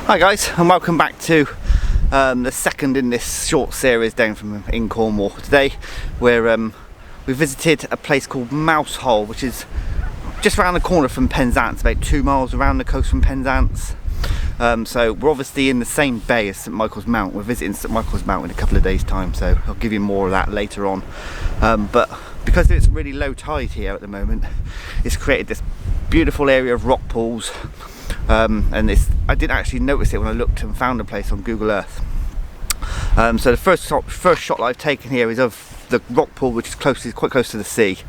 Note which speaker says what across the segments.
Speaker 1: Hi guys, and welcome back to the second in this short series down from in Cornwall. Today we visited a place called Mousehole, which is just around the corner from Penzance, about 2 miles around the coast from Penzance. So we're obviously in the same bay as St Michael's Mount. We're visiting St Michael's Mount in a couple of days time, so I'll give you more of that later on. But because it's really low tide here at the moment, it's created this beautiful area of rock pools. And I didn't actually notice it when I looked and found the place on Google Earth. So the first shot that I've taken here is of the rock pool, which is quite close to the sea,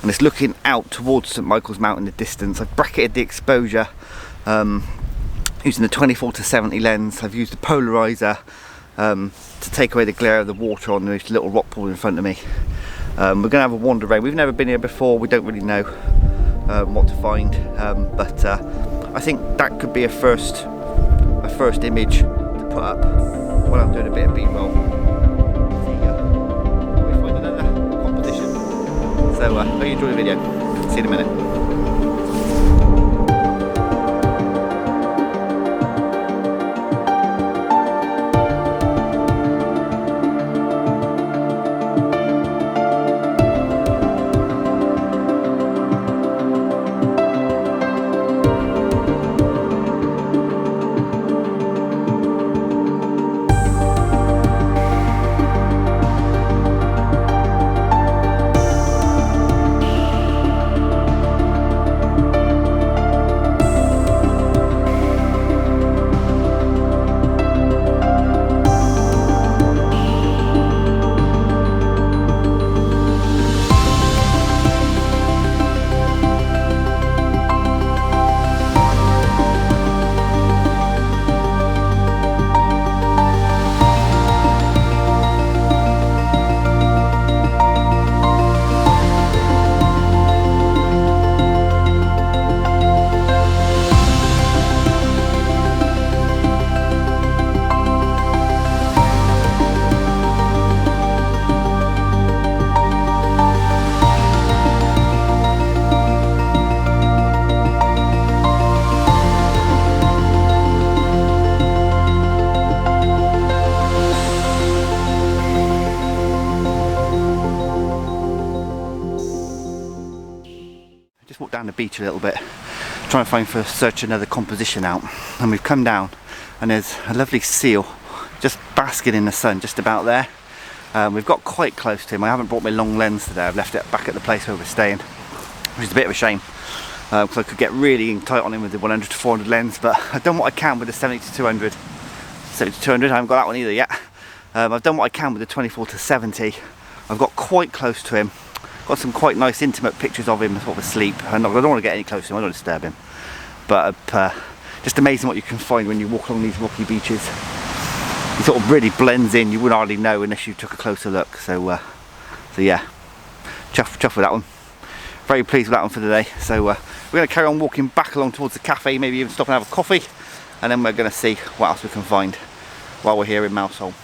Speaker 1: and it's looking out towards St Michael's Mount in the distance. I've bracketed the exposure using the 24-70 lens. I've used the polarizer to take away the glare of the water on this little rock pool in front of me. We're going to have a wander around. We've never been here before. We don't really know what to find, but I think that could be a first image to put up while I'm doing a bit of B-roll. We find another composition. So hope you enjoy the video. See you in a minute. Walk down the beach a little bit, trying to search another composition out, and we've come down and there's a lovely seal just basking in the sun just about there. We've got quite close to him. I haven't brought my long lens today. I've left it back at the place where we're staying, which is a bit of a shame, because I could get really tight on him with the 100-400 lens, but I've done what I can with the 70-200. 70-200, I haven't got that one either yet. I've done what I can with the 24-70. I've got quite close to him. Got some quite nice intimate pictures of him sort of asleep. I don't want to get any closer to him, I don't want to disturb him. But just amazing what you can find when you walk along these rocky beaches. He sort of really blends in, you wouldn't hardly know unless you took a closer look. So yeah, chuff with that one. Very pleased with that one for today. So we're going to carry on walking back along towards the cafe, maybe even stop and have a coffee. And then we're going to see what else we can find while we're here in Mousehole.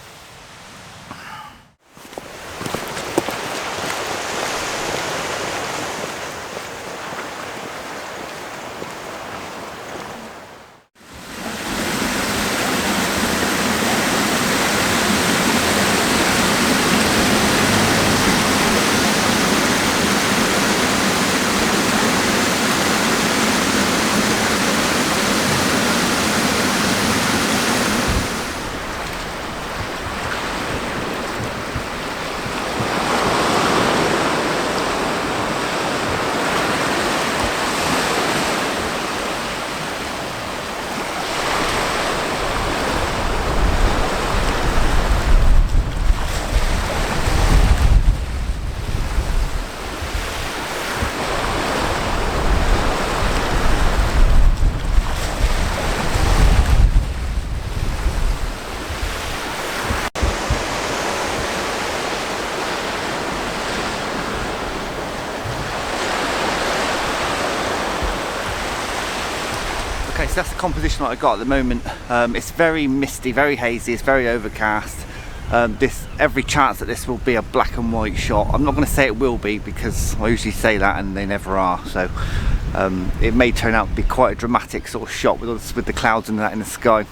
Speaker 1: Okay, so that's the composition that I got at the moment. It's very misty, very hazy, it's very overcast. Every chance that this will be a black and white shot. I'm not going to say it will be, because I usually say that and they never are. So it may turn out to be quite a dramatic sort of shot with the clouds and that in the sky.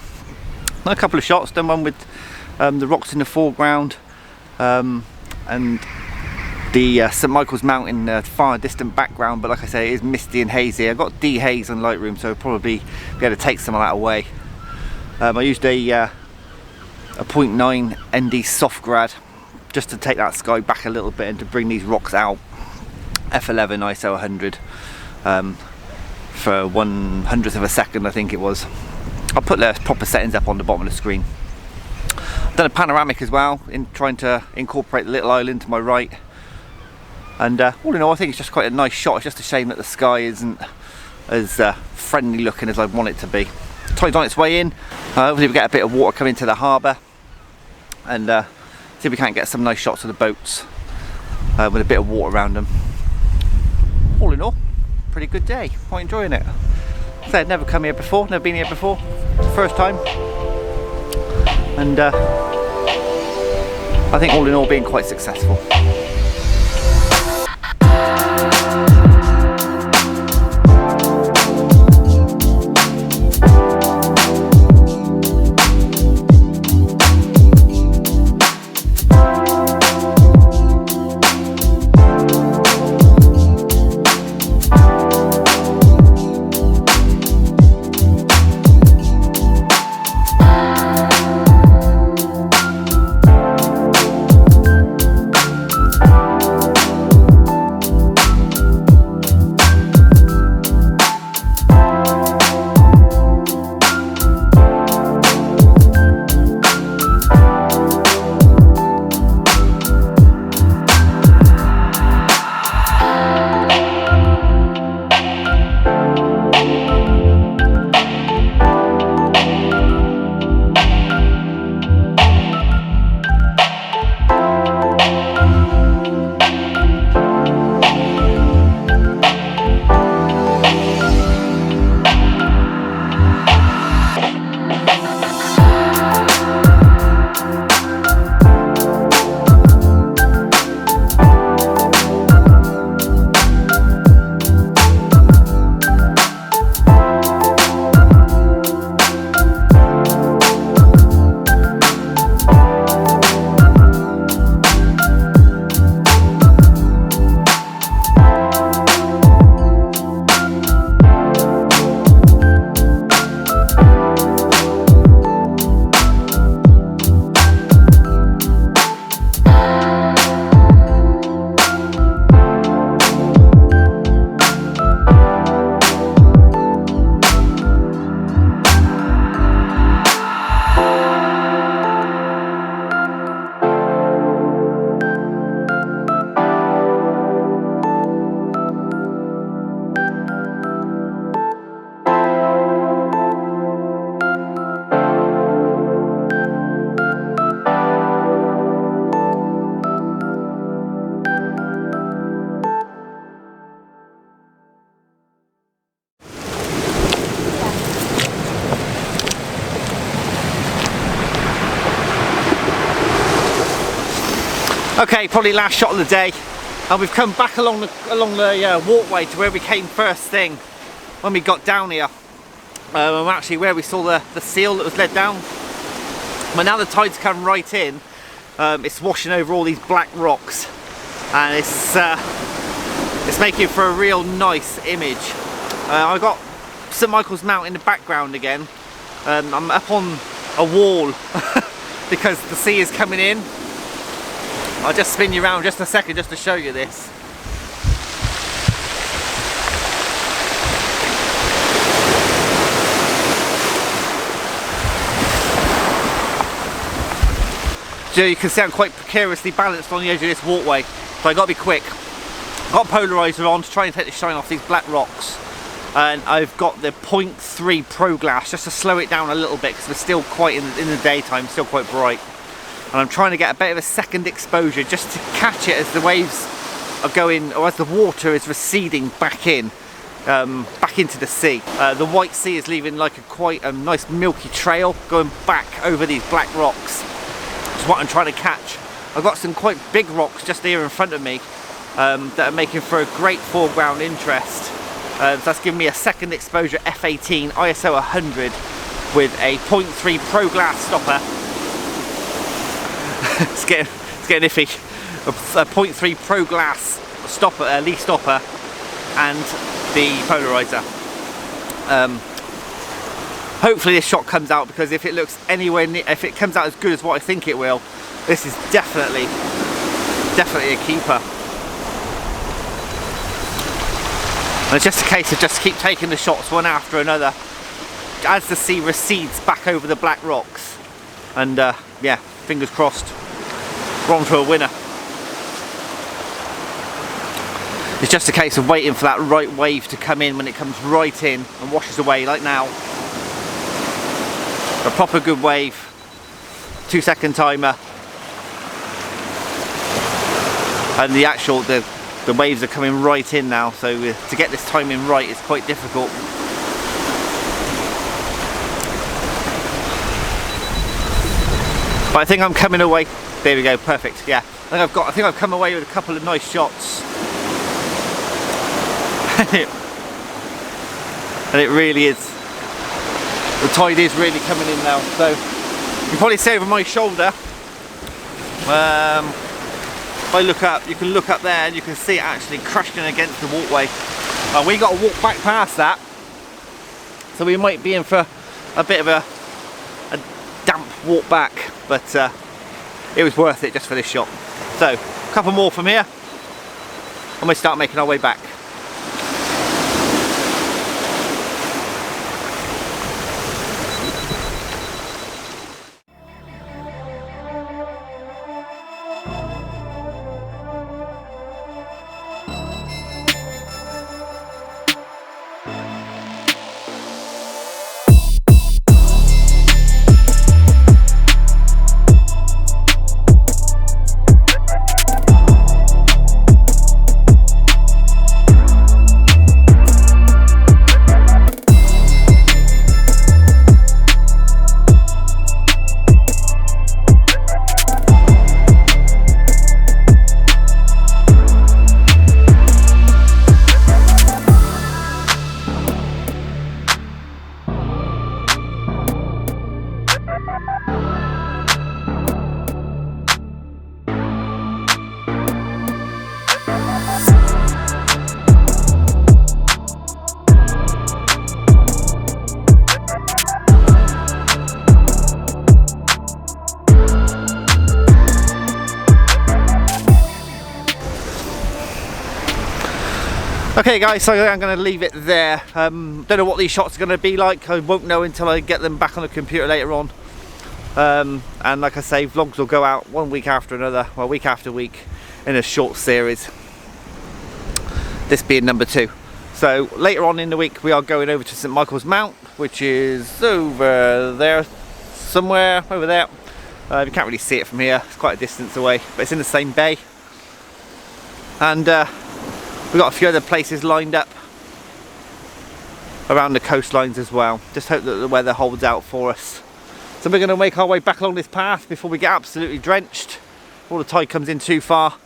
Speaker 1: A couple of shots, done one with the rocks in the foreground and the St Michael's Mountain far distant background, but like I say, it is misty and hazy. I got dehaze on Lightroom, so I'll probably be able to take some of that away. I used a 0.9 ND soft grad just to take that sky back a little bit and to bring these rocks out. F11 ISO 100 for 1/100th of a second, I think it was. I'll put the proper settings up on the bottom of the screen. I've done a panoramic as well, in trying to incorporate the little island to my right. And all in all, I think it's just quite a nice shot. It's just a shame that the sky isn't as friendly looking as I want it to be. Tide's on its way in. Hopefully we get a bit of water coming to the harbour, and see if we can't get some nice shots of the boats with a bit of water around them. All in all, pretty good day. Quite enjoying it. So I'd never come here before, never been here before. First time. And I think all in all being quite successful. Okay, probably last shot of the day, and we've come back along the walkway to where we came first thing when we got down here. And actually where we saw the seal that was led down. But now the tide's come right in, it's washing over all these black rocks, and it's making for a real nice image. I got St Michael's Mountain in the background again. I'm up on a wall because the sea is coming in. I'll just spin you around just a second just to show you this. So you can see I'm quite precariously balanced on the edge of this walkway, so I've got to be quick. I've got a polarizer on to try and take the shine off these black rocks, and I've got the 0.3 Pro Glass just to slow it down a little bit because we're still quite in the daytime, still quite bright. And I'm trying to get a bit of a second exposure just to catch it as the waves are going, or as the water is receding back in, back into the sea. The white sea is leaving like quite a nice milky trail going back over these black rocks. That's what I'm trying to catch. I've got some quite big rocks just here in front of me that are making for a great foreground interest. So that's giving me a second exposure f18 ISO 100 with a 0.3 Pro Glass stopper. it's getting iffy. A 0.3 Pro Glass stopper, leaf stopper, and the polarizer. Hopefully this shot comes out, because if it looks anywhere near, if it comes out as good as what I think it will, this is definitely a keeper. And it's just a case of just keep taking the shots one after another as the sea recedes back over the black rocks. And yeah, fingers crossed, we're on for a winner. It's just a case of waiting for that right wave to come in. When it comes right in and washes away, like now, a proper good wave, 2-second timer, and the waves are coming right in now, so to get this timing right is quite difficult. But I think I'm coming away. There we go, perfect. Yeah, I think I've come away with a couple of nice shots. And it really is. The tide is really coming in now. So you can probably see over my shoulder. If I look up, you can look up there and you can see it actually crashing against the walkway. We got to walk back past that, so we might be in for a bit of a damp walk back, but it was worth it just for this shot. So a couple more from here and we start making our way back. Okay guys, so I'm going to leave it there. Don't know what these shots are going to be like. I won't know until I get them back on the computer later on. And like I say, vlogs will go out one week after another, well, week after week, in a short series. This being number 2. So later on in the week we are going over to St Michael's Mount, which is over there, somewhere over there. You can't really see it from here, it's quite a distance away, but it's in the same bay. And we've got a few other places lined up around the coastlines as well. Just hope that the weather holds out for us. So we're going to make our way back along this path before we get absolutely drenched, before the tide comes in too far.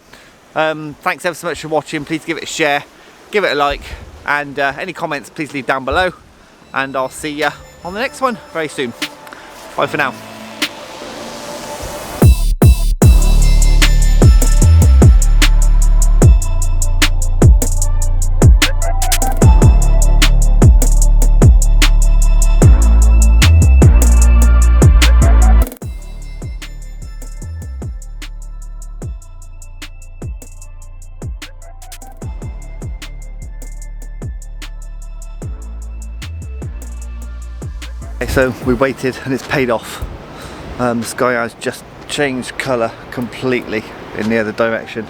Speaker 1: Thanks ever so much for watching. Please give it a share, give it a like, and any comments please leave down below. And I'll see you on the next one very soon. Bye for now. So we waited and it's paid off. The sky has just changed colour completely in the other direction.